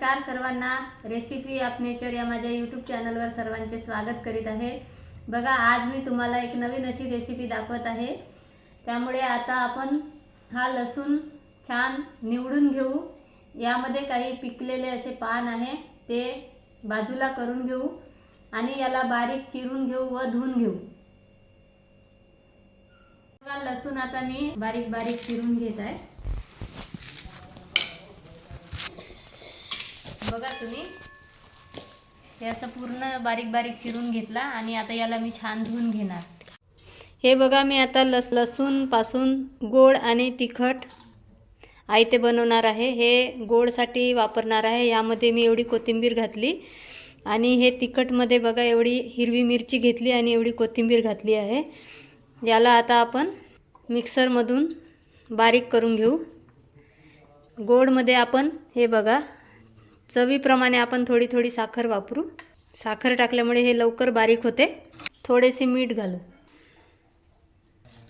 नमस्कार सर्वांना। Recipe of nature या माझ्या यूट्यूब चॅनलवर सर्वांचे स्वागत करीत आहे। बघा, आज मी तुम्हाला एक नवीन अशी रेसिपी दाखवत आहे। त्यामुळे आता आपण हा लसूण छान निवडून घेऊ। यामध्ये काही पिकलेले असे पान आहे ते बाजूला करून घेऊ आणि याला बारीक चिरून घेऊ व धुवून घेऊ। बघा, लसूण आता मी बारीक बारीक चिरून घेत आहे। बघा तुम्ही, हे असं पूर्ण बारीक बारीक चिरून घेतला आणि आता याला मी छान धुवून घेणार। हे बघा, मी आता लसूण पासून गोड आणि तिखट आयते बनवणार आहे। हे गोडसाठी वापरणार आहे। यामध्ये मी एवढी कोथिंबीर घातली आणि हे तिखटमध्ये बघा एवढी हिरवी मिरची घेतली आणि एवढी कोथिंबीर घातली आहे। याला आता आपण मिक्सरमधून बारीक करून घेऊ। गोडमध्ये आपण हे बघा चवीप्रमाणे आपण थोडी थोडी साखर वापरू। साखर टाकल्यामुळे हे लवकर बारीक होते। थोडेसे मीठ घालू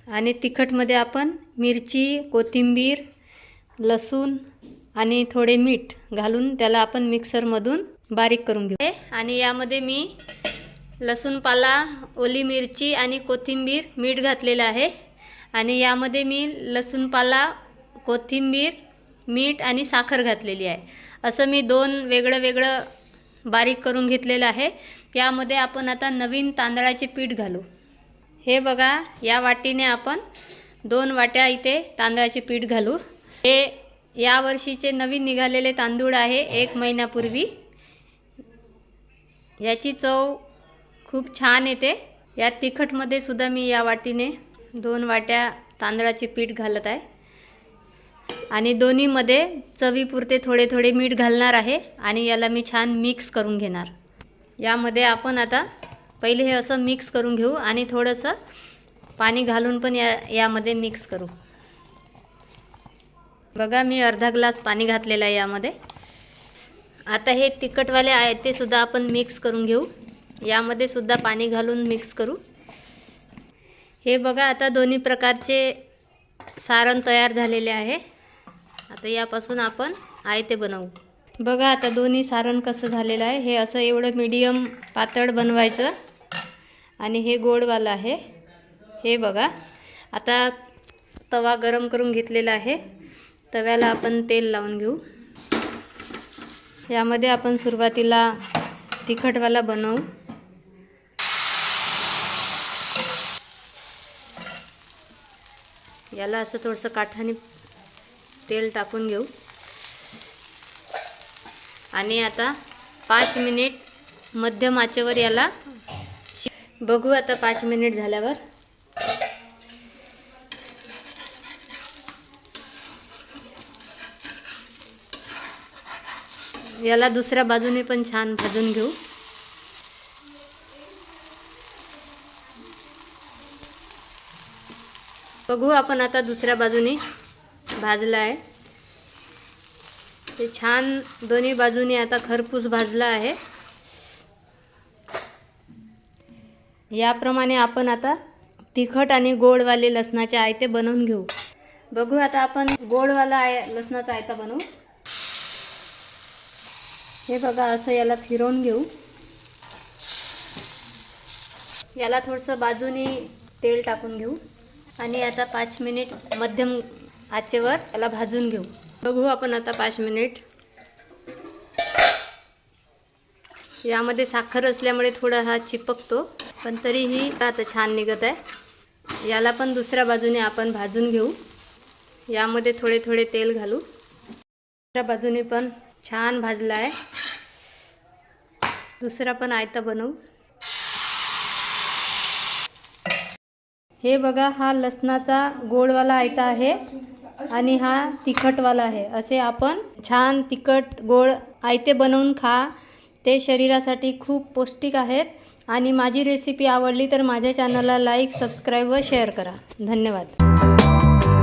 आणि तिखटमध्ये आपण मिरची, कोथिंबीर, लसूण आणि थोडे मीठ घालून त्याला आपण मिक्सरमधून बारीक करून घेऊ। आणि यामध्ये मी लसूण पाला, ओली मिरची आणि कोथिंबीर, मीठ घातलेलं आहे। आणि यामध्ये मी लसूण पाला, कोथिंबीर, मीठ आणि साखर घातलेली आहे। असं मी दोन वेगळं बारीक करून घेतलेलं आहे। यामध्ये आपण आता नवीन तांदळाचे पीठ घालू। हे बघा, या वाटीने आपण 2 वाट्या इथे तांदळाचे पीठ घालू। हे या वर्षीचे नवीन निघालेले तांदूळ आहे, 1 महिन्यापूर्वी। याची चव खूप छान येते। या तिखटमध्ये सुद्धा मी या वाटीने 2 वाट्या तांदळाचे पीठ घालत आहे आणि दोन्हीमध्ये चवीपुरते थोडे थोडे मीठ घालणार आहे आणि याला मी छान मिक्स करून घेणार। यामध्ये आपण आता पहिले हे असं मिक्स करून घेऊ आणि थोडंसं पाणी घालून पण यामध्ये मिक्स करू। बघा, मी अर्धा ग्लास पाणी घातलेलं आहे यामध्ये। आता हे तिखटवाले आहे ते सुद्धा आपण मिक्स करून घेऊ। यामध्ये सुद्धा पाणी घालून मिक्स करू। हे बघा, आता दोन्ही प्रकारचे सारण तयार झालेले आहे। आता यापासून आपण आयते बनवू। बघा, आता दोन्ही सारण कसं झालेलं आहे। हे असं एवढं मीडियम पातळ बनवायचं आणि हे गोडवालं आहे। हे बघा, आता तवा गरम करून घेतलेला आहे। तव्याला आपण तेल लावून घेऊ। यामध्ये आपण सुरुवातीला तिखटवाला बनवू। याला असं थोडंसं काठाने तेल टाकून घेऊ आणि आता 5 मिनिट मध्यम आचेवर याला बघू। आता 5 मिनिट झाल्यावर याला दुसऱ्या बाजूने पण छान भाजून घेऊ। बघू आपण आता दुसऱ्या बाजूने भाजला आहे। ते छान दोन्ही बाजूने आता खरपूस भाजला आहे। याप्रमाणे आपण आता तिखट आणि गोडवाले लसणाचे आयते बनवून घेऊ। बघू, आता आपण गोडवाला लसणाचा आयता बनवू। हे बघा, असं याला फिरवून घेऊ। याला थोडंसं बाजूनी तेल टाकून घेऊ आणि आता 5 मिनिट मध्यम आचेवर याला भाजून घेऊ। बघू आपण आता 5 मिनिट। यामध्ये साखर असल्यामुळे थोडा हा चिपकतो, पण तरीही आता छान निघत आहे। याला पण दुसऱ्या बाजूने आपण भाजून घेऊ। यामध्ये थोडे थोडे तेल घालू। दुसऱ्या बाजूने पण छान भाजला आहे। दुसरा पण आयता बनवू। हे बघा, हा लसणाचा गोडवाला आयता आहे आणि हा तिखटवाला आहे। असे आपण छान तिखट गोड आयते बनवून खा। ते शरीरासाठी खूप पौष्टिक आहेत। आणि माझी रेसिपी आवडली तर माझ्या चॅनलला लाईक, सबस्क्राईब व शेअर करा। धन्यवाद।